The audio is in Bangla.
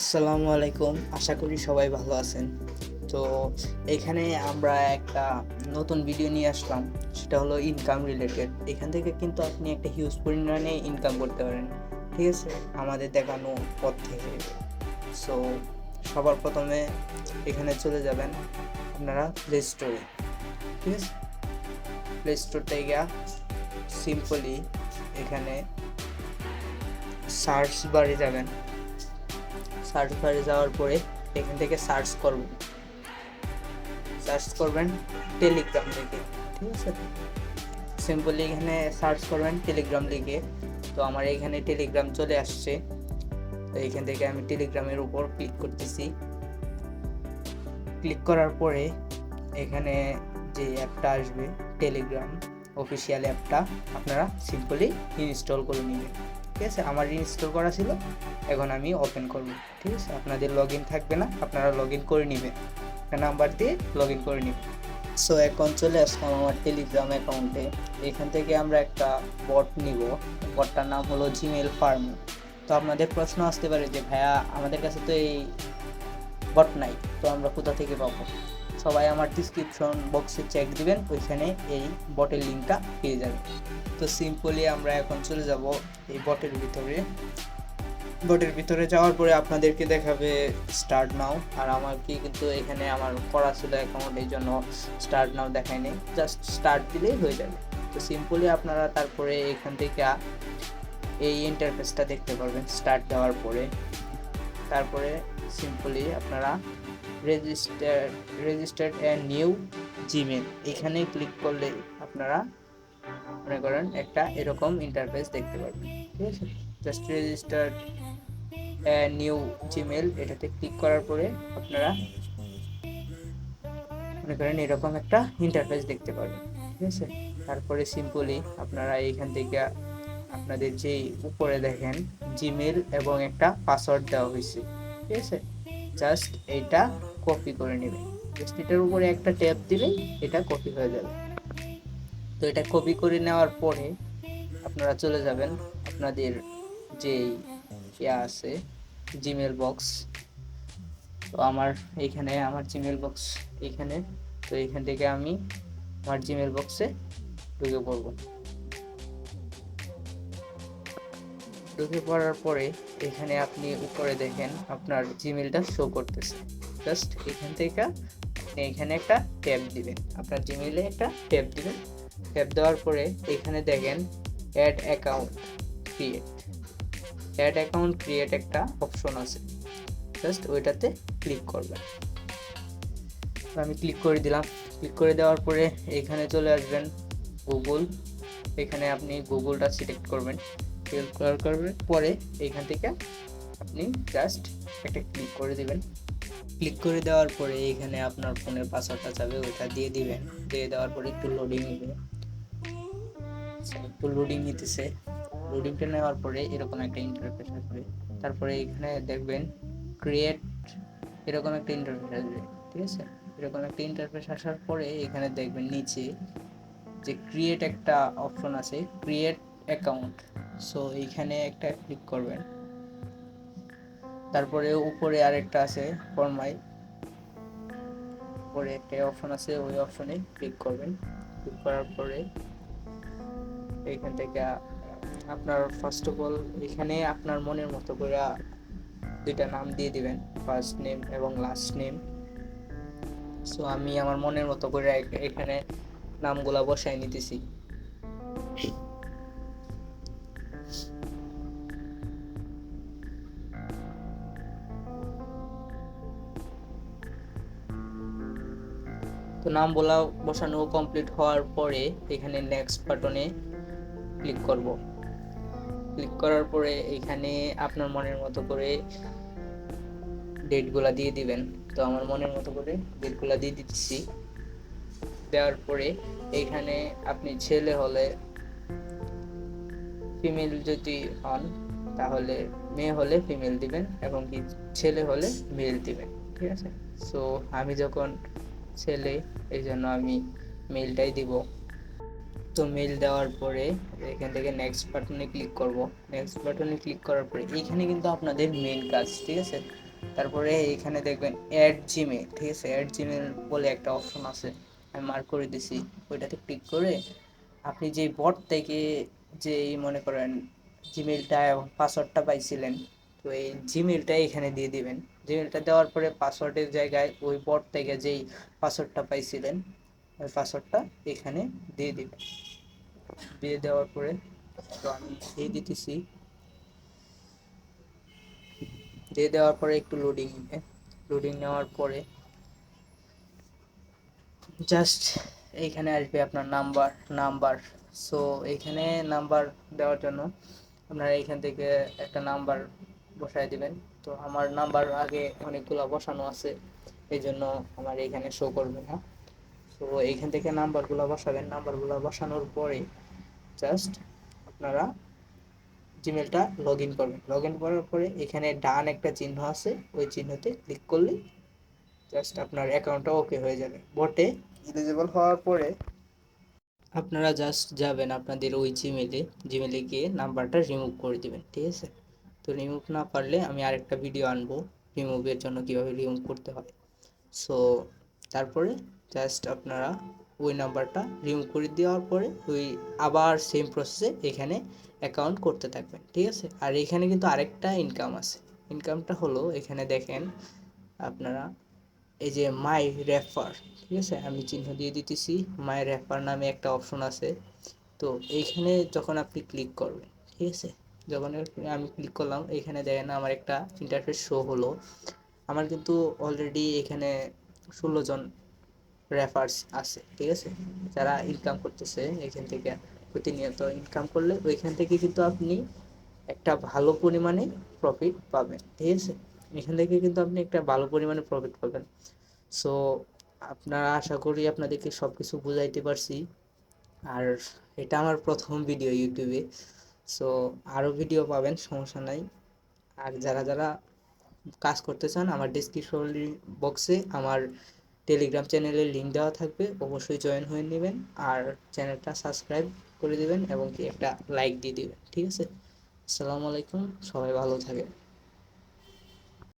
আসসালামু আলাইকুম, আশা করি সবাই ভালো আছেন। তো এখানে আমরা একটা নতুন ভিডিও নিয়ে আসলাম, সেটা হলো ইনকাম রিলেটেড। এখান থেকে কিন্তু আপনি একটা হিউজ পরিমাণে ইনকাম করতে পারেন, ঠিক আছে, আমাদের দেখানো পথ থেকে। সো সবার প্রথমে এখানে চলে যাবেন আপনারা প্লে স্টোরে, ঠিক আছে। প্লে স্টোর থেকে সিম্পলি এখানে সার্চ বারে যাবেন। সার্চ বারে যাওয়ার পরে এখান থেকে সার্চ করবেন টেলিগ্রাম লিখে, ঠিক আছে। সিম্পলি এখানে সার্চ করবেন টেলিগ্রাম লিখে। তো আমার এখানে টেলিগ্রাম চলে আসছে। তো এখান থেকে আমি টেলিগ্রামের উপর ক্লিক করতেছি। ক্লিক করার পরে এখানে যে অ্যাপটা আসবে, টেলিগ্রাম অফিসিয়াল অ্যাপটা, আপনারা সিম্পলি ইনস্টল করে নেবেন, ঠিক আছে। আমার ইনস্টল করা ছিল, এখন আমি ওপেন করব, ঠিক আছে। আপনাদের লগ ইন থাকবে না, আপনারা লগ ইন করে নেবেন, একটা নাম্বার দিয়ে লগ ইন করে নেবেন। সো এখন চলে আসলাম আমার টেলিগ্রাম অ্যাকাউন্টে। এখান থেকে আমরা একটা বট নিব। বটটার নাম হলো জিমেল ফার্ম। তো আপনাদের প্রশ্ন আসতে পারে যে ভাইয়া, আমাদের কাছে তো এই বট নাই, তো আমরা কোথা থেকে পাবো? সবাই আমার ডিসক্রিপশন বক্সে চেক দিবেন, ওইখানে এই বটের লিঙ্কটা পেয়ে যাবেন। তো সিম্পলি আমরা এখন চলে যাব এই বটের ভিতরে। বটের ভিতরে যাওয়ার পরে আপনাদেরকে দেখাবে স্টার্ট নাও। আর আমার কিন্তু এখানে আমার করা ছিল অ্যাকাউন্ট, এই জন্য স্টার্ট নাও দেখায়নি, জাস্ট স্টার্ট দিলেই হয়ে যাবে। তো সিম্পলি আপনারা তারপরে এখান থেকে এই ইন্টারফেসটা দেখতে পারবেন স্টার্ট দেওয়ার পরে। তারপরে সিম্পলি আপনারা রেজিস্টার্ড এ নিউ জিমেল, এখানে ক্লিক করলে আপনারা মনে করেন একটা এরকম ইন্টারফেস দেখতে পারবেন, ঠিক আছে। জাস্ট রেজিস্টার্ড নিউ জিমেল, এটাতে ক্লিক করার পরে আপনারা মনে করেন এরকম একটা ইন্টারফেস দেখতে পারবেন, ঠিক আছে। তারপরে সিম্পলি আপনারা এইখান থেকে আপনাদের যে উপরে দেখেন জিমেল এবং একটা পাসওয়ার্ড দেওয়া হয়েছে, ঠিক আছে, জাস্ট এইটা কপি করে নেবেন। জাস্ট এটার উপরে একটা ট্যাপ দিলেই এটা কপি হয়ে যাবে। তো এটা কপি করে নেওয়ার পরে আপনারা চলে যাবেন আপনাদের যেই ইয়া আছে জিমেল বক্স। তো আমার এইখানে আমার জিমেল বক্স এইখানে। তো এইখান থেকে আমি আমার জিমেল বক্সে ঢুকে পড়ব। ঢুকে পড়ার পরে এখানে আপনি উপরে দেখেন আপনার জিমেলটা শো করতেছে। জাস্ট এখান থেকে আপনি এখানে একটা ট্যাব দিবেন, আপনার জিমেলে একটা ট্যাব দিবেন। ট্যাব দেওয়ার পরে এখানে দেখেন অ্যাড অ্যাকাউন্ট ক্রিয়েট একটা অপশন আছে, জাস্ট ওইটাতে ক্লিক করবেন। তো আমি ক্লিক করে দিলাম। ক্লিক করে দেওয়ার পরে এখানে চলে আসবেন গুগল। এখানে আপনি গুগলটা সিলেক্ট করবেন। সিলেক্ট করার পরে এইখান থেকে আপনি জাস্ট একটা ক্লিক করে দিবেন। ক্লিক করে দেওয়ার পরে এখানে আপনার ফোনের পাসওয়ার্ডটা চাবে, ওইটা দিয়ে দিবেন। দিয়ে দেওয়ার পরে একটু লোডিং নেবে, একটু লোডিং নিতেছে। লোডিংটা নেওয়ার পরে এরকম একটা ইন্টারফেস আসবে। তারপরে এখানে দেখবেন ক্রিয়েট, এরকম একটা ইন্টারফেস আসবে, ঠিক আছে। এরকম একটা ইন্টারফেস আসার পরে এখানে দেখবেন নিচে যে ক্রিয়েট একটা অপশন আছে, ক্রিয়েট অ্যাকাউন্ট। সো এইখানে একটা ক্লিক করবেন। তারপরে উপরে আরেকটা আছে ফরমাই, উপরে একটা অপশন আছে, ওই অপশনে ক্লিক করবেন। ক্লিক করার পরে এইখান থেকে আপনার ফার্স্ট অফ অল এখানে আপনার মনের মতো করে দুইটা নাম দিয়ে দিবেন, ফার্স্ট নেম এবং লাস্ট নেম। সো আমি আমার মনের মতো করে এখানে নামগুলা বসাই নিতেছি। তো নাম বসানো কমপ্লিট হওয়ার পরে এখানে নেক্সট বাটনে ক্লিক করব। ক্লিক করার পরে এখানে আপনার মনের মতো করে ডেটগুলা দিয়ে দিবেন। তো আমার মনের মতো করে ডেটগুলা দিয়ে দিচ্ছি। দেওয়ার পরে এখানে আপনি ছেলে হলে ফিমেল, যদি হন তাহলে মেয়ে হলে ফিমেল দিবেন, এবং কি ছেলে হলে মেল দিবেন, ঠিক আছে। সো আমি যখন ছেলে, এই জন্য আমি মেলটাই দিব। তো মেল দেওয়ার পরে এখান থেকে নেক্সট বাটনে ক্লিক করব। নেক্সট বাটনে ক্লিক করার পরে এইখানে কিন্তু আপনাদের মেন কাজ, ঠিক আছে। তারপরে এখানে দেখবেন অ্যাড জিমেল, ঠিক আছে, অ্যাড জিমেল বলে একটা অপশন আছে, আমি মার্ক করে দিছি। ওইটাতে ক্লিক করে আপনি যে বট থেকে যেই মনে করেন জিমেলটা এবং পাসওয়ার্ডটা পাইছিলেন, তো এই জিমেলটা এখানে দিয়ে দিবেন। জিমেলটা দেওয়ার পরে পাসওয়ার্ডের জায়গায় ওই বট থেকে যেই পাসওয়ার্ডটা পাইছিলেন ওই পাসওয়ার্ডটা এখানে দিয়ে দিবেন। দিয়ে দেওয়ার পরে তো আমি দিয়ে দিতেছি। দিয়ে দেওয়ার পরে একটু লোডিং নেবে। লোডিং নেওয়ার পরে জাস্ট এইখানে আসবে আপনার নাম্বার। সো এইখানে নাম্বার দেওয়ার জন্য আপনারা এইখান থেকে একটা নাম্বার বসায় দিবেন। তো আমার নাম্বার আগে অনেকগুলো বসানো আছে, এই জন্য আমার এইখানে শো করবে না। তো এইখান থেকে নাম্বারগুলো বসাবেন। নাম্বারগুলো বসানোর পরে জাস্ট আপনারা জিমেলটা লগ ইন করবেন। লগ ইন করার পরে এখানে ডান একটা চিহ্ন আছে, ওই চিহ্নতে ক্লিক করলে জাস্ট আপনার অ্যাকাউন্টটা ওকে হয়ে যাবে। বটে এলিজিবল হওয়ার পরে আপনারা জাস্ট যাবেন আপনাদের ওই জিমেলে গিয়ে নাম্বারটা রিমুভ করে দিবেন, ঠিক আছে। তো রিমুভ না পারলে আমি আরেকটা ভিডিও আনবো রিমুভের জন্য, কীভাবে রিমুভ করতে হয়। সো তারপরে জাস্ট আপনারা ওই নাম্বারটা রিমুভ করে দেওয়ার পরে ওই আবার সেম প্রসেসে এখানে অ্যাকাউন্ট করতে থাকবেন, ঠিক আছে। আর এখানে কিন্তু আরেকটা ইনকাম আছে। ইনকামটা হলো এখানে দেখেন আপনারা এই যে মাই রেফার, ঠিক আছে, আমি চিহ্ন দিয়ে দিতেছি। মাই রেফার নামে একটা অপশন আছে। তো এইখানে যখন আপনি ক্লিক করবেন, ঠিক আছে, যখন আমি ক্লিক করলাম এখানে দেখেন আমার একটা ইন্টারফেস শো হলো। আমার কিন্তু অলরেডি এখানে 16 জন রেফার্স আছে, ঠিক আছে, যারা ইনকাম করতেছে এখান থেকে। প্রতিনিয়ত ইনকাম করলে ওইখান থেকে কিন্তু আপনি একটা ভালো পরিমাণে প্রফিট পাবেন, ঠিক আছে। এখান থেকে কিন্তু আপনি একটা ভালো পরিমাণে প্রফিট পাবেন। সো আপনারা, আশা করি আপনাদেরকে সব কিছু বুঝাইতে পারছি। আর এটা আমার প্রথম ভিডিও ইউটিউবে। সো আরও ভিডিও পাবেন, সমস্যা নাই। আর যারা যারা কাজ করতে চান আমার ডিসক্রিপশন বক্সে আমার টেলিগ্রাম চ্যানেলের লিঙ্ক দেওয়া থাকবে, অবশ্যই জয়েন হয়ে নেবেন। আর চ্যানেলটা সাবস্ক্রাইব করে দেবেন এবং কি একটা লাইক দিয়ে দেবেন, ঠিক আছে। আসসালামু আলাইকুম, সবাই ভালো থাকেন।